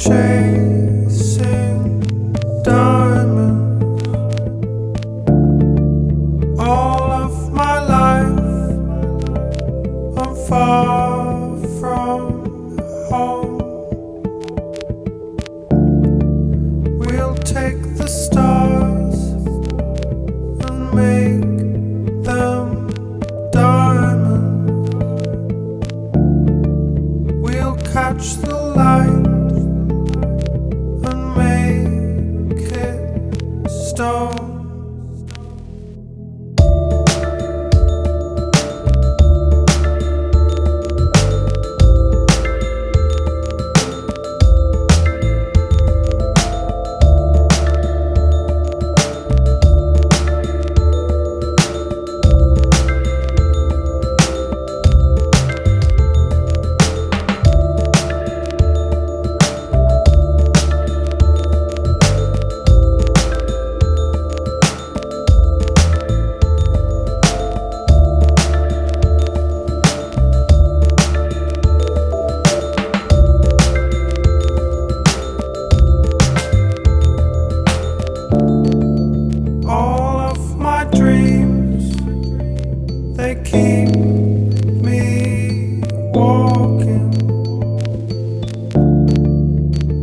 chasing diamonds. All of my life I'm far from home. We'll take the stars and make them diamonds. We'll catch the light and make it stone. They keep me walking.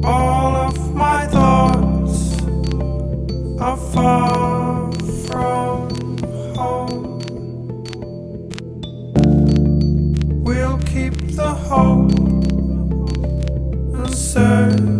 All of my thoughts are far from home. We'll keep the hope and search